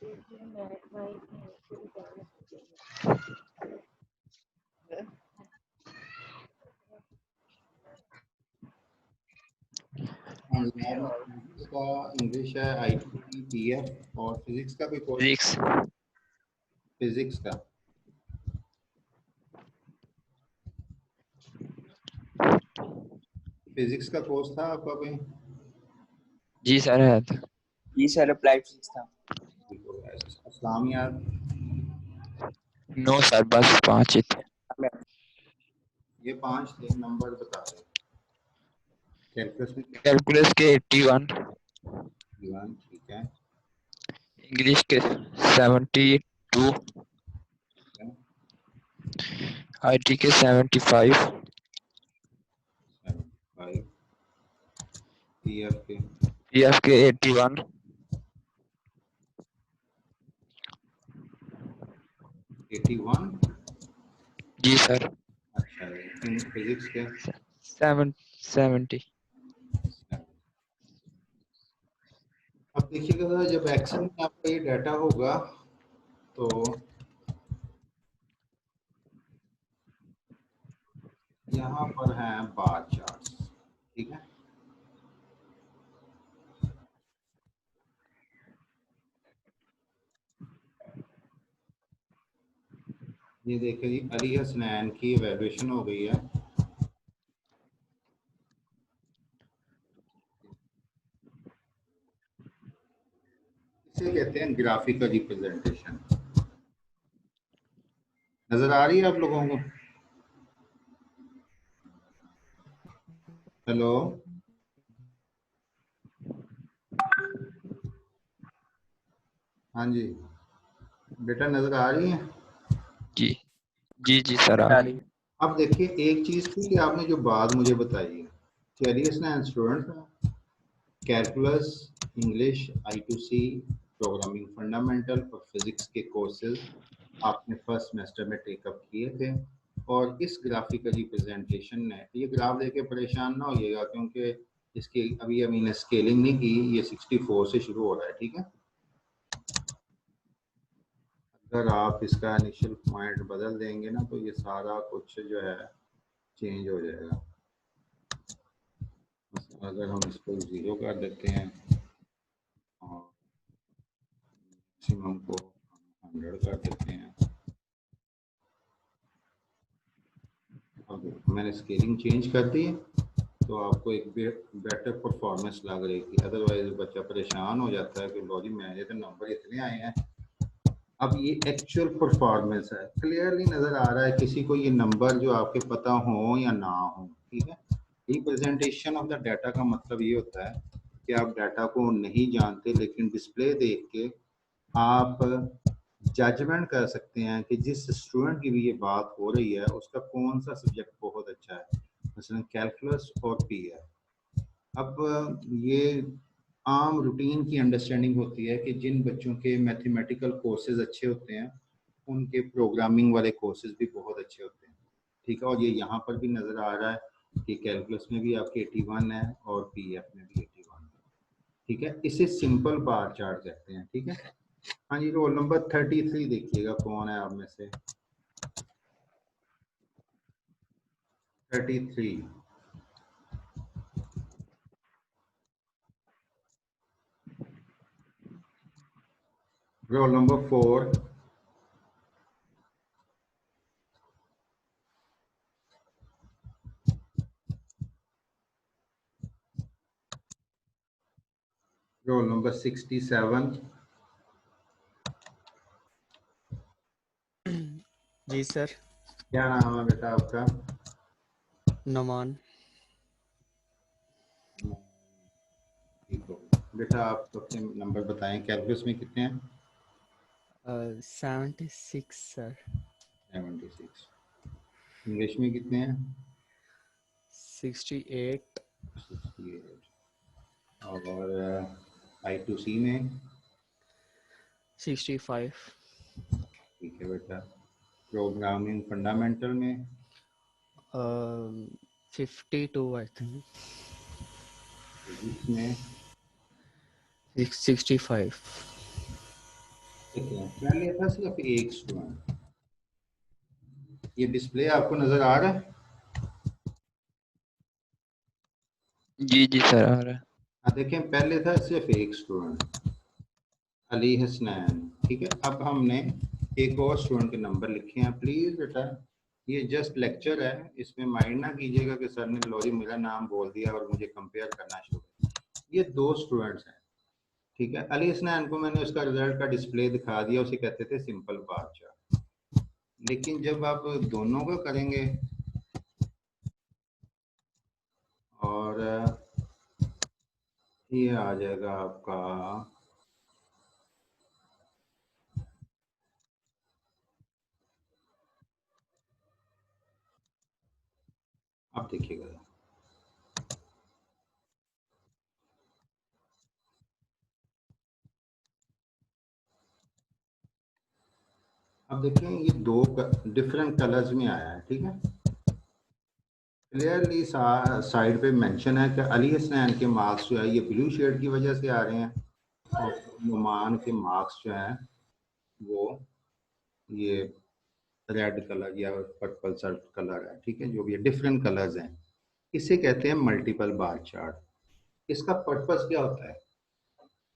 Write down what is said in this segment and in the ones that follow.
Mathematics का English है ITC PF और फिजिक्स का भी कोर्स फिजिक्स का फिजिक्स का कोर्स था आपका कोई? जी सर है था। जी सर अप्लाइड फिजिक्स था। इस्लाम यार नो सर बस 5 ही थे। ये 5 थे, नंबर बता रहे। कैलकुलस के 81, ठीक है, इंग्लिश के 72, IT के 75, PF के 81, 81 जी सर। अच्छा, फिजिक्स के 70। अब देखिएगा जब एक्सेल में आपका ये डाटा होगा तो यहाँ पर है बार चार्ट्स, ठीक है। ये देखिए जी, अली हसनैन की वैल्यूएशन हो गई है। इसे कहते हैं ग्राफिकल रिप्रेजेंटेशन। नजर आ रही है आप लोगों को? हेलो, हाँ जी बेटा, नजर आ रही है? जी जी जी सर आ रही। अब देखिए एक चीज थी कि आपने जो बात मुझे बताई है कि अली हसनैन स्टूडेंट था, calculus, English, I2C, programming fundamental और फिजिक्स के कोर्सेज आपने फर्स्ट सेमेस्टर में टेकअप किए थे। और इस ग्राफिकल रिप्रेजेंटेशन ने, ये ग्राफ देके परेशान ना होइएगा क्योंकि इसकी अभी हमने स्केलिंग नहीं की, ये 64 से शुरू हो रहा है, ठीक है। अगर आप इसका इनिशियल पॉइंट बदल देंगे ना तो ये सारा कुछ जो है चेंज हो जाएगा। अगर हम इसको 0 कर देते हैं और मैक्सिमम को 100 कर देते हैं, अब मैंने स्केलिंग चेंज कर दी तो आपको एक बेटर परफॉर्मेंस लग रही थी। अदरवाइज बच्चा परेशान हो जाता है कि लो जी मेरे तो नंबर इतने आए हैं। अब ये एक्चुअल परफॉर्मेंस है, क्लियरली नज़र आ रहा है किसी को ये नंबर जो आपके पता हो या ना हो, ठीक है। रिप्रेजेंटेशन ऑफ द डाटा का मतलब ये होता है कि आप डाटा को नहीं जानते लेकिन डिस्प्ले देख के आप जजमेंट कर सकते हैं कि जिस स्टूडेंट की भी ये बात हो रही है उसका कौन सा सब्जेक्ट बहुत अच्छा है, मसलन कैलकुलस और PF। अब ये आम रूटीन की अंडरस्टैंडिंग होती है कि जिन बच्चों के मैथमेटिकल कोर्सेज अच्छे होते हैं उनके प्रोग्रामिंग वाले कोर्सेज भी बहुत अच्छे होते हैं, ठीक है। और ये यहाँ पर भी नज़र आ रहा है कि कैलकुलस में भी आपके 81 है और PF में भी 81 है, ठीक है। इसे सिंपल बार चार्ट कहते हैं, ठीक है। हाँ जी, रोल नंबर 33 देखिएगा कौन है आप में से? 33 रोल नंबर 4, रोल नंबर 67। जी सर। क्या नाम है बेटा आपका? नमान। ठीक हो बेटा, आप अपने नंबर बताएं, कैलकुलस में कितने हैं? 76 सर। 76। इंग्लिश में कितने हैं? 68। 68। और I2C में? 65। ठीक है बेटा। प्रोग्रामिंग फंडामेंटल में? 52 आई थिंक। फिजिक्स में? 65। देखिए पहले था सिर्फ एक स्टूडेंट। ये डिस्प्ले आपको नजर आ रहा है? जी जी सर आ रहा है। हाँ देखें, पहले था सिर्फ एक स्टूडेंट, अली हसनैन। ठीक है, अब हमने एक और स्टूडेंट के नंबर लिखे हैं। प्लीज बेटा, ये जस्ट लेक्चर है, इसमें माइंड ना कीजिएगा कि सर ने लॉरी मेरा नाम बोल दिया और मुझे कंपेयर करना शुरू कर। ये दो स्टूडेंट्स हैं। ठीक है, अली हसनैन को मैंने उसका रिजल्ट का डिस्प्ले दिखा दिया, उसे कहते थे सिंपल बार चार्ट। लेकिन जब आप दोनों का करेंगे और ये आ जाएगा आपका, आप देखिएगा, अब देखें ये दो डिफरेंट कलर्स में आया है। ठीक है, क्लियरली साइड पे मेंशन है कि अली हसनैन के मार्क्स जो है ये ब्लू शेड की वजह से आ रहे हैं, और नुमान के मार्क्स जो हैं वो ये रेड कलर या पर्पल सा कलर है। ठीक है, जो भी है डिफरेंट कलर्स हैं, इसे कहते हैं मल्टीपल बार चार्ट। इसका पर्पस क्या होता है?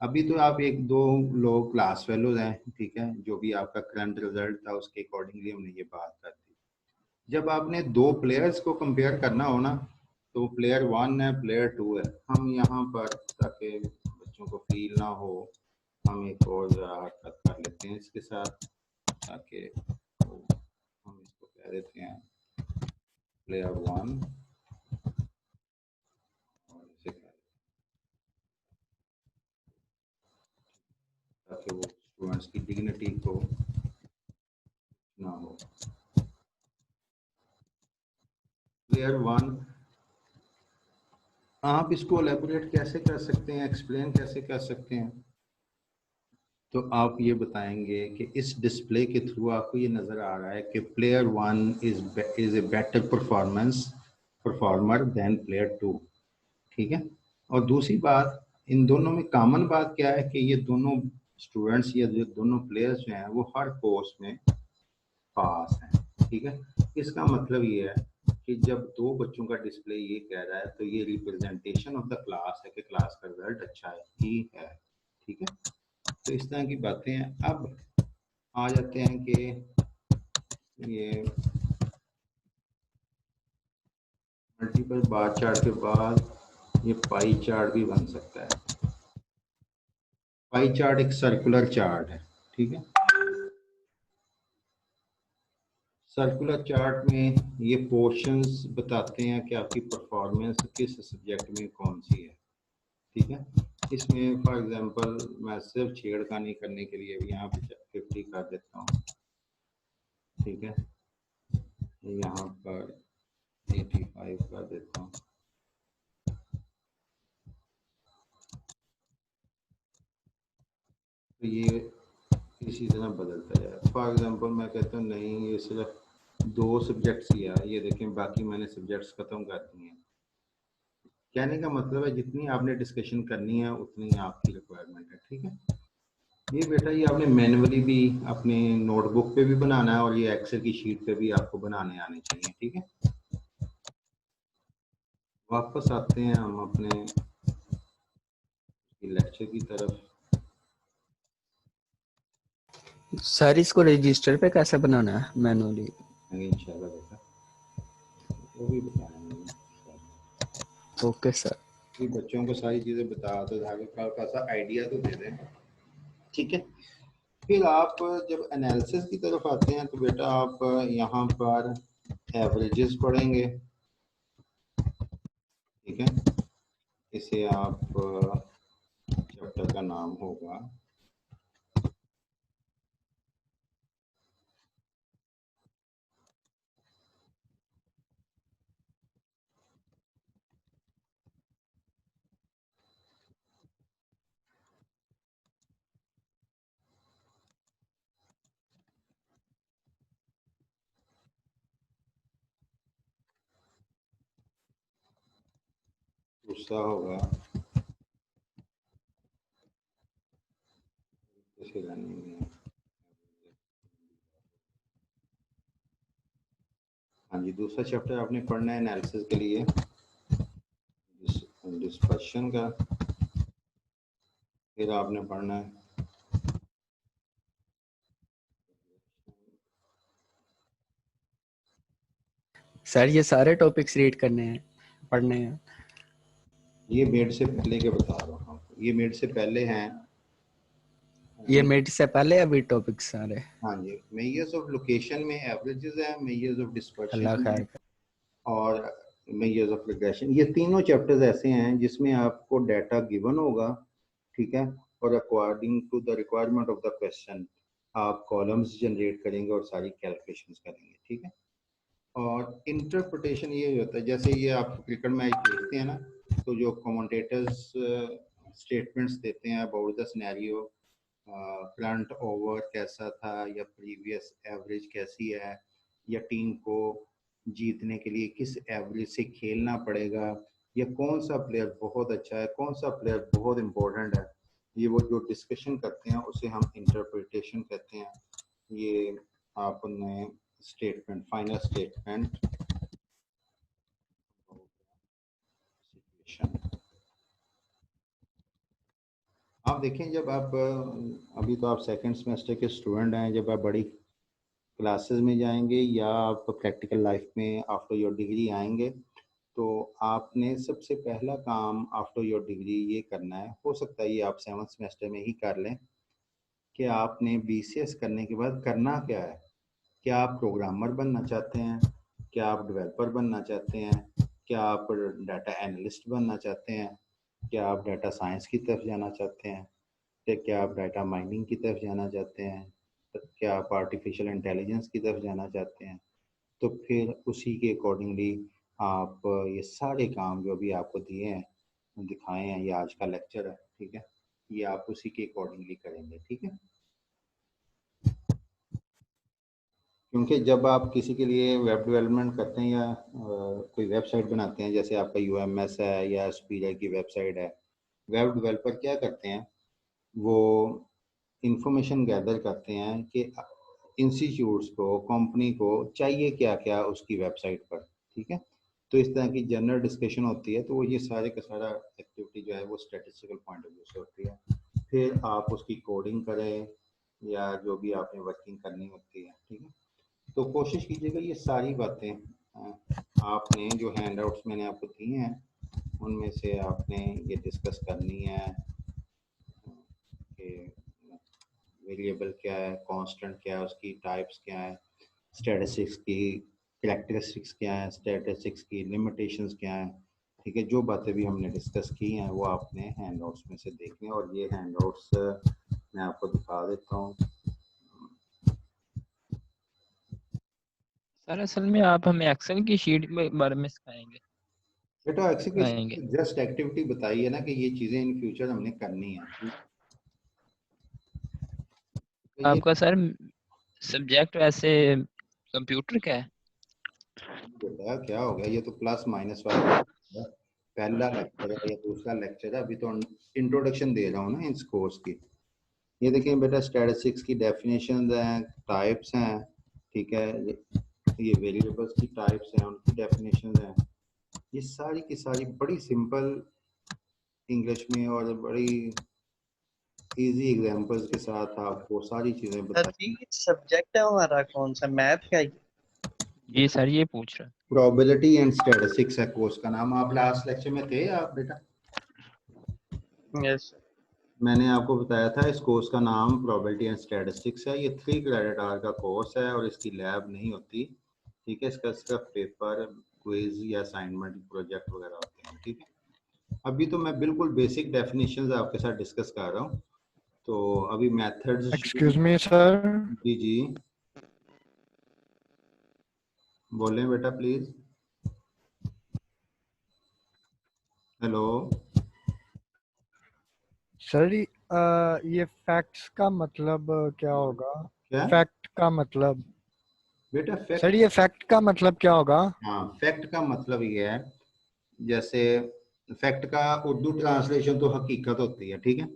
अभी तो आप एक दो लोग क्लास फेलोज हैं, ठीक है, जो भी आपका करंट रिजल्ट था उसके अकॉर्डिंगली हमने ये बात कर दी। जब आपने दो प्लेयर्स को कंपेयर करना हो ना, तो प्लेयर वन है, प्लेयर टू है, हम यहाँ पर, ताकि बच्चों को फील ना हो, हम एक और हरकत कर लेते हैं इसके साथ, ताकि हम इसको कह देते हैं प्लेयर वन, और इसे ताकि वो स्टूडेंट्स की डिग्निटी को ना हो। प्लेयर वन, आप इसको एलेबोरेट कैसे कर सकते हैं, एक्सप्लेन कैसे कर सकते हैं? तो आप ये बताएंगे कि इस डिस्प्ले के थ्रू आपको ये नज़र आ रहा है कि player one is a better performer than player two. ठीक है, और दूसरी बात, इन दोनों में कॉमन बात क्या है कि ये दोनों स्टूडेंट्स या जो दोनों प्लेयर्स जो हैं वो हर कोर्स में पास हैं। ठीक है, इसका मतलब ये है कि जब दो बच्चों का डिस्प्ले ये कह रहा है, तो ये रिप्रेजेंटेशन ऑफ द क्लास है कि क्लास का रिजल्ट अच्छा ही है। ठीक है, तो इस तरह की बातें हैं। अब आ जाते हैं कि ये मल्टीपल बार चार्ट के बाद ये पाई चार्ट भी बन सकता है। पाई चार्ट एक सर्कुलर चार्ट है। ठीक है, सर्कुलर चार्ट में ये पोर्शंस बताते हैं कि आपकी परफॉर्मेंस किस सब्जेक्ट में कौन सी है। ठीक है, इसमें फॉर एग्जांपल मैं सिर्फ छेड़खानी करने के लिए भी यहाँ पे 50 कर देता हूँ। ठीक है, यहाँ पर 85 कर देता हूँ। तो ये इसी तरह बदलता जाए। फॉर एग्जांपल मैं कहता हूँ नहीं, ये सिर्फ दो सब्जेक्ट्स ही है, ये देखें बाकी मैंने सब्जेक्ट्स खत्म कर दिए हैं। कहने का मतलब है जितनी आपने डिस्कशन करनी है उतनी आपकी रिक्वायरमेंट है। ठीक है, ये बेटा ये आपने मैनुअली भी अपने नोटबुक पे भी बनाना है, और ये एक्सेल की शीट पे भी आपको बनाने आने चाहिए। ठीक है, वापस आते हैं हम अपने लेक्चर की तरफ। सर इसको रजिस्टर पे कैसे बनाना है मैनुअली? इंशाल्लाह बेटा वो भी बताएंगे, ओके सर। कि बच्चों को सारी चीज़ें बता दो ताकि थोड़ा सा आइडिया तो दे दें। ठीक है, फिर आप जब एनालिसिस की तरफ आते हैं तो बेटा आप यहाँ पर एवरेजेस पढ़ेंगे। ठीक है, इसे आप चैप्टर का नाम होगा दूसरा होगा इसे रनिंग में हाँ जी, दूसरा चैप्टर आपने पढ़ना है एनालिसिस के लिए डिस्पर्शन का, फिर आपने पढ़ना है सर ये सारे टॉपिक्स रीड करने हैं, पढ़ने हैं। ये मिड से पहले के बता रहा हूँ, ये मिड से पहले हैं। ये मिड से पहले अभी टॉपिक्स सारे। हाँ जी, मेजर्स ऑफ लोकेशन में एवरेजेस है, मेजर्स ऑफ अल्लाह डिस्पर्शन खैर है, और मेजर्स ऑफ रिग्रेशन। ये तीनों चैप्टर्स ऐसे हैं जिसमें आपको डाटा गिवन होगा, ठीक है, और according to the requirement of the question आप कॉलम्स जनरेट करेंगे और सारी कैलकुलेशंस करेंगे, ठीक है। और इंटरप्रिटेशन ये होता है, जैसे ये आप क्रिकेट मैच देखते हैं ना, तो जो कमेंटेटर्स स्टेटमेंट्स देते हैं about the scenario, front over कैसा था, या प्रीवियस एवरेज कैसी है, या टीम को जीतने के लिए किस एवरेज से खेलना पड़ेगा, या कौन सा प्लेयर बहुत अच्छा है, कौन सा प्लेयर बहुत इम्पोर्टेंट है, ये वो जो डिस्कशन करते हैं उसे हम इंटरप्रिटेशन कहते हैं। ये आपने स्टेटमेंट, फाइनल स्टेटमेंट आप देखें, जब आप अभी तो आप सेकंड सेमेस्टर के स्टूडेंट हैं, जब आप बड़ी क्लासेस में जाएंगे या आप प्रैक्टिकल लाइफ में आफ्टर योर डिग्री आएंगे, तो आपने सबसे पहला काम आफ्टर योर डिग्री ये करना है, हो सकता है ये आप सेवन्थ सेमेस्टर में ही कर लें, कि आपने बीसीएस करने के बाद करना क्या है। क्या आप प्रोग्रामर बनना चाहते हैं, क्या आप डेवलपर बनना चाहते हैं, क्या आप डाटा एनालिस्ट बनना चाहते हैं, क्या आप डाटा साइंस की तरफ जाना चाहते हैं, क्या आप डाटा माइनिंग की तरफ जाना चाहते हैं, तो क्या आप आर्टिफिशियल इंटेलिजेंस की तरफ जाना चाहते हैं। तो फिर उसी के अकॉर्डिंगली आप ये सारे काम जो अभी आपको दिए हैं, दिखाए हैं, ये आज का लेक्चर है, ठीक है, ये आप उसी के अकॉर्डिंगली करेंगे, ठीक है। क्योंकि जब आप किसी के लिए वेब डेवलपमेंट करते हैं या कोई वेबसाइट बनाते हैं, जैसे आपका यूएमएस है या एस्पीरिया की वेबसाइट है, वेब डेवलपर क्या करते हैं, वो इंफॉर्मेशन गैदर करते हैं कि इंस्टीट्यूट्स को, कंपनी को चाहिए क्या क्या उसकी वेबसाइट पर, ठीक है। तो इस तरह की जनरल डिस्कशन होती है, तो वो ये सारे का सारा एक्टिविटी जो है वो स्टैटिस्टिकल पॉइंट ऑफ व्यू से होती है। फिर आप उसकी कोडिंग करें या जो भी आपने वर्किंग करनी होती है, ठीक है। तो कोशिश कीजिएगा ये सारी बातें आपने जो हैंडआउट्स मैंने आपको दिए हैं उनमें से आपने ये डिस्कस करनी है कि वेरिएबल क्या है, कांस्टेंट क्या है, उसकी टाइप्स क्या है, स्टैटिस्टिक्स की कैरेक्टरिस्टिक्स क्या है, स्टैटिस्टिक्स की लिमिटेशंस क्या है, ठीक है। जो बातें भी हमने डिस्कस की हैं वो आपने हैंडआउट्स में से देखने, और ये हैंडआउट्स मैं आपको दिखा देता हूँ। सर असल में आप हमें एक्सेल की शीट के बारे में सिखाएंगे? बेटा एक्सिक्यूशन जस्ट एक्टिविटी बताइए ना कि ये चीजें इन फ्यूचर हमने करनी है। तो ये आपका सर सब्जेक्ट वैसे कंप्यूटर का है? बेटा क्या हो गया, ये तो प्लस माइनस वाला पहला लेक्चर है या दूसरा लेक्चर है, अभी तो इंट्रोडक्शन दे रहा हूँ ना इस कोर्स की। ये देखिए बेटा, स्टैटिस्टिक्स की डेफिनेशन हैं, टाइप्स हैं, ठीक है, ये वेरिएबल्स की टाइप्स हैं, उनकी डेफिनेशन हैं, ये सारी की सारी बड़ी सिंपल इंग्लिश में और बड़ी इजी एग्जांपल्स के साथ आपको सारी चीजें बताई। सब्जेक्ट है हमारा कौन सा, मैथ का? जी सर ये पूछ रहा। प्रोबेबिलिटी एंड स्टैटिस्टिक्स है कोर्स का नाम। आप लास्ट लेक्चर में थे आप बेटा? यस। मैंने आपको बताया था इस कोर्स का नाम प्रोबेबिलिटी एंड स्टैटिस्टिक्स है। ये 3 क्रेडिट आवर का कोर्स है और इसकी लैब नहीं होती, ठीक है। इसका सिर्फ पेपर, क्विज या असाइनमेंट, प्रोजेक्ट वगैरह होते हैं, ठीक है। अभी तो मैं बिल्कुल बेसिक डेफिनेशंस आपके साथ डिस्कस कर रहा हूँ। तो अभी मेथड्स। Excuse me sir. जी जी बोलें बेटा प्लीज। हेलो। सर ये फैक्ट्स का मतलब क्या होगा? क्या फैक्ट का मतलब? बेटा? सर फैक्ट, ये फैक्ट का मतलब क्या होगा? हाँ, फैक्ट का मतलब ये है, जैसे फैक्ट का उर्दू ट्रांसलेशन तो हकीकत होती है, ठीक है।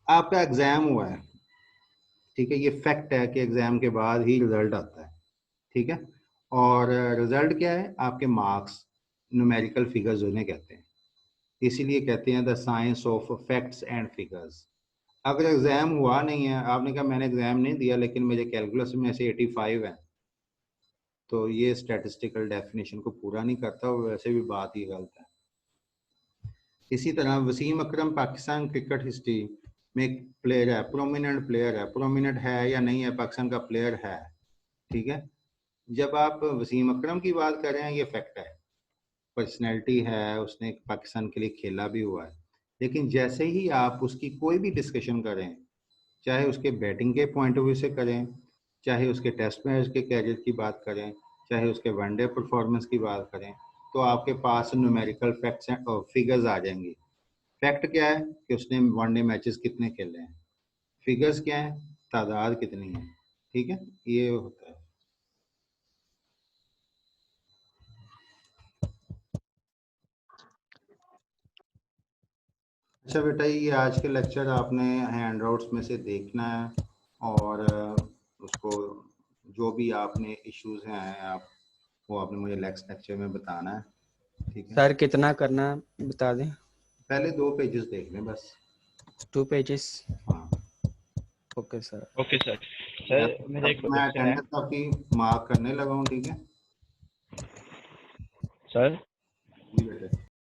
आपका एग्जाम हुआ है, ठीक है, ये फैक्ट है कि एग्जाम के बाद ही रिजल्ट आता है, ठीक है। और रिजल्ट क्या है? आपके मार्क्स, न्यूमेरिकल फिगर्स उन्हें कहते हैं, इसीलिए कहते हैं the science of facts and figures. अगर एग्जाम हुआ नहीं है, आपने कहा मैंने एग्जाम नहीं दिया लेकिन मेरे कैलकुलस में से 85 है, तो ये स्टैटिस्टिकल डेफिनेशन को पूरा नहीं करता और वैसे भी बात ही गलत है। इसी तरह वसीम अकरम पाकिस्तान क्रिकेट हिस्ट्री में एक प्लेयर है, प्रोमिनेंट प्लेयर है, प्रोमिनेंट है या नहीं है, पाकिस्तान का प्लेयर है, ठीक है। जब आप वसीम अकरम की बात कर रहे हैं, ये फैक्ट है, पर्सनैलिटी है, उसने पाकिस्तान के लिए खेला भी हुआ है, लेकिन जैसे ही आप उसकी कोई भी डिस्कशन करें, चाहे उसके बैटिंग के पॉइंट ऑफ व्यू से करें, चाहे उसके टेस्ट मैच के कैरियर की बात करें, चाहे उसके वनडे परफॉर्मेंस की बात करें, तो आपके पास न्यूमेरिकल फैक्ट्स और फिगर्स आ जाएंगी। फैक्ट क्या है कि उसने वनडे मैचेस कितने खेले हैं, फिगर्स क्या है, तादाद कितनी है, ठीक है, ये होता है। अच्छा बेटा, ये आज के लेक्चर आपने हैंडआउट्स में से देखना है और उसको जो भी आपने इश्यूज हैं आप वो आपने मुझे नेक्स्ट लेक्चर में बताना है, ठीक है। सर कितना करना बता दें। पहले 2 पेजेस देख लें बस। 2 पेजेस। हाँ, okay sir. Okay sir. Sir मेरा एक मैं क्वेश्चन है अटेंडेंस आपकी मार्क करने लगा हूँ, ठीक है। सर।